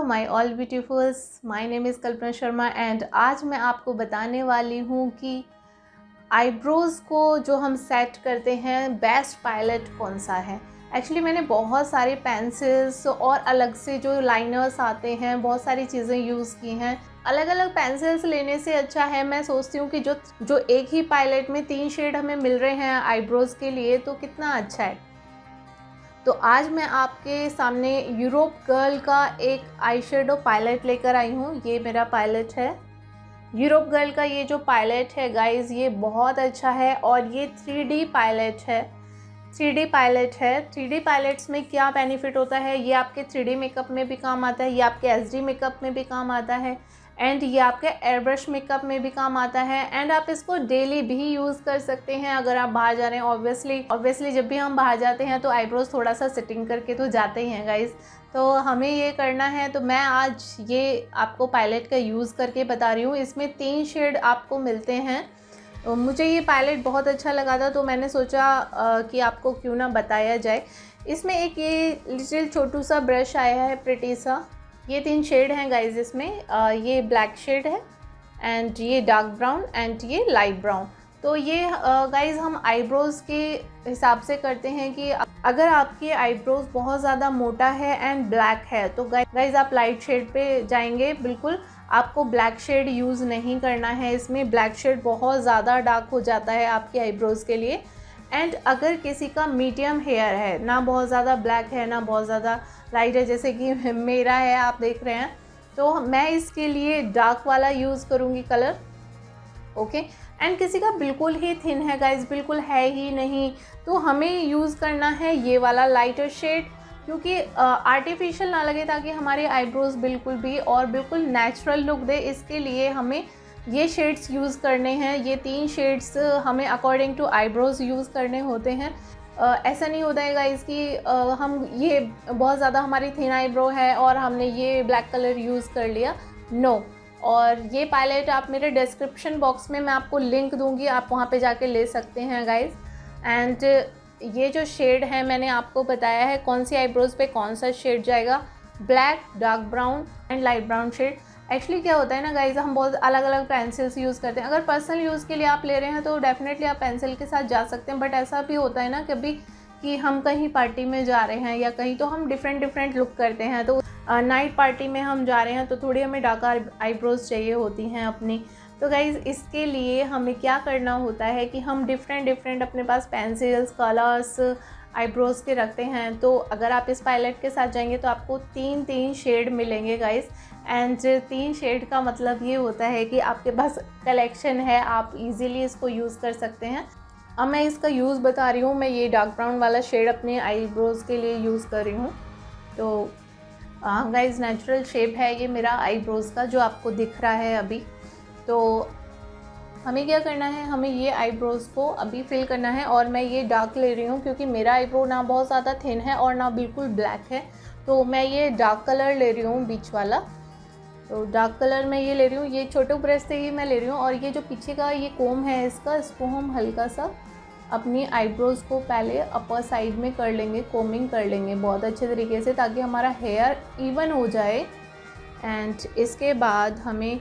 My all beautifuls, my name is Kalpana Sharma and आज मैं आपको बताने वाली हूँ कि आईब्रोज़ को जो हम सेट करते हैं बेस्ट पैलेट कौन सा है। एक्चुअली मैंने बहुत सारे पेंसिल्स और अलग से जो लाइनर्स आते हैं बहुत सारी चीज़ें यूज़ की हैं। अलग अलग पेंसिल्स लेने से अच्छा है, मैं सोचती हूँ कि जो एक ही पैलेट में 3 शेड हमें मिल रहे हैं आईब्रोज़ के लिए तो कितना अच्छा है। तो आज मैं आपके सामने यूरोप गर्ल का एक आई शेडो पैलेट लेकर आई हूँ। ये मेरा पैलेट है यूरोप गर्ल का। ये जो पैलेट है गाइज़ ये बहुत अच्छा है और ये 3D पैलेट है। 3D पैलेट है। 3D पैलेट्स में क्या बेनिफिट होता है, ये आपके 3D मेकअप में भी काम आता है, ये आपके SD मेकअप में भी काम आता है एंड ये आपके एयरब्रश मेकअप में भी काम आता है एंड आप इसको डेली भी यूज़ कर सकते हैं अगर आप बाहर जा रहे हैं। ऑब्वियसली जब भी हम बाहर जाते हैं तो आईब्रोज थोड़ा सा सेटिंग करके तो जाते ही हैं गाइज़, तो हमें ये करना है। तो मैं आज ये आपको पैलेट का यूज़ करके बता रही हूँ। इसमें 3 शेड आपको मिलते हैं। तो मुझे ये पैलेट बहुत अच्छा लगा था तो मैंने सोचा कि आपको क्यों ना बताया जाए। इसमें एक ये लिटिल छोटू सा ब्रश आया है, प्रिटी सा। ये 3 शेड हैं गाइज इसमें। ये ब्लैक शेड है एंड ये डार्क ब्राउन एंड ये लाइट ब्राउन। तो ये गाइज हम आईब्रोज़ के हिसाब से करते हैं कि अगर आपके आईब्रोज़ बहुत ज़्यादा मोटा है एंड ब्लैक है तो गाइज आप लाइट शेड पे जाएंगे। बिल्कुल आपको ब्लैक शेड यूज़ नहीं करना है। इसमें ब्लैक शेड बहुत ज़्यादा डार्क हो जाता है आपके आईब्रोज़ के लिए। एंड अगर किसी का मीडियम हेयर है, ना बहुत ज़्यादा ब्लैक है ना बहुत ज़्यादा लाइट है, जैसे कि मेरा है आप देख रहे हैं, तो मैं इसके लिए डार्क वाला यूज़ करूँगी कलर। ओके। एंड किसी का बिल्कुल ही थिन है गाइज, बिल्कुल है ही नहीं, तो हमें यूज़ करना है ये वाला लाइटर शेड, क्योंकि आर्टिफिशियल ना लगे, ताकि हमारे आईब्रोज बिल्कुल भी और बिल्कुल नेचुरल लुक दे। इसके लिए हमें ये शेड्स यूज़ करने हैं। ये 3 शेड्स हमें अकॉर्डिंग टू आईब्रोज यूज़ करने होते हैं। ऐसा नहीं होता है गाइस कि हम ये बहुत ज़्यादा हमारी थिन आईब्रो है और हमने ये ब्लैक कलर यूज़ कर लिया, नो। और ये पैलेट आप मेरे डिस्क्रिप्शन बॉक्स में मैं आपको लिंक दूंगी, आप वहाँ पे जाके ले सकते हैं गाइस। एंड ये जो शेड है मैंने आपको बताया है कौन सी आईब्रोज पे कौन सा शेड जाएगा, black, dark brown and light brown shade. Actually क्या होता है ना गाइज, हम बहुत अलग अलग पेंसिल्स यूज़ करते हैं। अगर पर्सनल यूज़ के लिए आप ले रहे हैं तो डेफिनेटली आप पेंसिल के साथ जा सकते हैं, बट ऐसा भी होता है ना कभी कि हम कहीं पार्टी में जा रहे हैं या कहीं, तो हम डिफरेंट लुक करते हैं। तो नाइट पार्टी में हम जा रहे हैं तो थोड़ी हमें डार्क आईब्रोज चाहिए होती हैं अपनी। तो गाइज़ इसके लिए हमें क्या करना होता है कि हम डिफरेंट अपने पास पेंसिल्स, कलर्स आईब्रोज़ के रखते हैं। तो अगर आप इस पैलेट के साथ जाएंगे तो आपको 3 शेड मिलेंगे गाइज़। एंड 3 शेड का मतलब ये होता है कि आपके पास कलेक्शन है, आप इजीली इसको यूज़ कर सकते हैं। अब मैं इसका यूज़ बता रही हूँ। मैं ये डार्क ब्राउन वाला शेड अपने आईब्रोज़ के लिए यूज़ कर रही हूँ। तो गाइज़ नेचुरल शेप है ये मेरा आईब्रोज़ का जो आपको दिख रहा है अभी। तो हमें क्या करना है, हमें ये आईब्रोज़ को अभी फिल करना है और मैं ये डार्क ले रही हूँ क्योंकि मेरा आईब्रो ना बहुत ज़्यादा थिन है और ना बिल्कुल ब्लैक है, तो मैं ये डार्क कलर ले रही हूँ, बीच वाला। तो डार्क कलर मैं ये ले रही हूँ, ये छोटे ब्रश से ही मैं ले रही हूँ। और ये जो पीछे का ये कोम है इसको हम हल्का सा अपनी आईब्रोज़ को पहले अपर साइड में कर लेंगे, कोमिंग कर लेंगे बहुत अच्छे तरीके से, ताकि हमारा हेयर इवन हो जाए। एंड इसके बाद हमें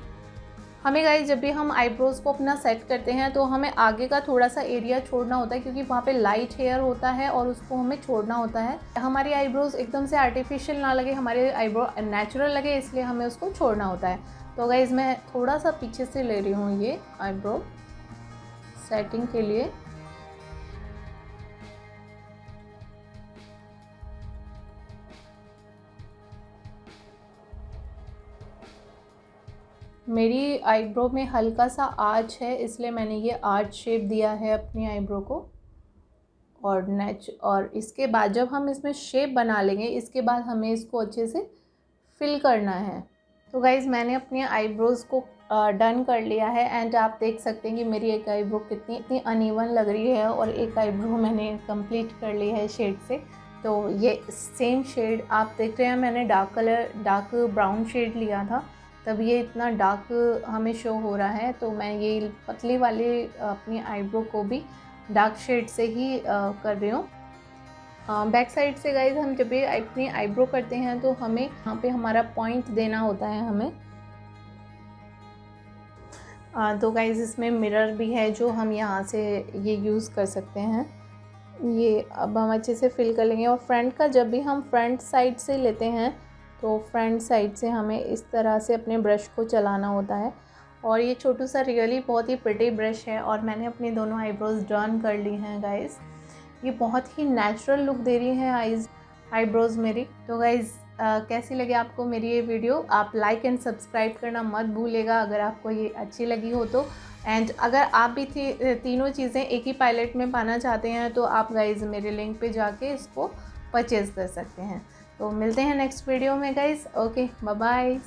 गाइस जब भी हम आईब्रोज़ को अपना सेट करते हैं तो हमें आगे का थोड़ा सा एरिया छोड़ना होता है, क्योंकि वहाँ पे लाइट हेयर होता है और उसको हमें छोड़ना होता है। हमारी आईब्रोज़ एकदम से आर्टिफिशियल ना लगे, हमारे आईब्रो नेचुरल लगे, इसलिए हमें उसको छोड़ना होता है। तो गाइस मैं थोड़ा सा पीछे से ले रही हूँ ये आईब्रो सेटिंग के लिए। मेरी आईब्रो में हल्का सा आर्च है, इसलिए मैंने ये आर्च शेप दिया है अपनी आईब्रो को। और इसके बाद जब हम इसमें शेप बना लेंगे, इसके बाद हमें इसको अच्छे से फिल करना है। तो गाइज़ मैंने अपनी आईब्रोज़ को डन कर लिया है एंड आप देख सकते हैं कि मेरी एक आईब्रो कितनी अनइवन लग रही है और एक आईब्रो मैंने कंप्लीट कर ली है शेड से। तो ये सेम शेड आप देख रहे हैं, मैंने डार्क ब्राउन शेड लिया था, तब ये इतना डार्क हमें शो हो रहा है। तो मैं ये पतली वाली अपनी आईब्रो को भी डार्क शेड से ही कर रही हूँ। बैक साइड से गाइज हम जब भी अपनी आईब्रो करते हैं तो हमें यहाँ पे हमारा पॉइंट देना होता है हमें। तो गाइज इसमें मिरर भी है जो हम यहाँ से ये यूज़ कर सकते हैं। ये अब हम अच्छे से फिल कर लेंगे। और फ्रंट का जब भी हम फ्रंट साइड से लेते हैं तो फ्रंट साइड से हमें इस तरह से अपने ब्रश को चलाना होता है। और ये छोटू सा रियली बहुत ही प्रिटी ब्रश है और मैंने अपनी दोनों आईब्रोज डन कर ली हैं गाइज़। ये बहुत ही नेचुरल लुक दे रही है आईब्रोज मेरी। तो गाइज़ कैसी लगी आपको मेरी ये वीडियो? आप लाइक एंड सब्सक्राइब करना मत भूलिएगा अगर आपको ये अच्छी लगी हो तो। एंड अगर आप भी तीनों चीज़ें एक ही पायलेट में पाना चाहते हैं तो आप गाइज़ मेरे लिंक पे जाके इसको परचेज़ कर सकते हैं। तो मिलते हैं नेक्स्ट वीडियो में गाइज़। Okay, bye bye.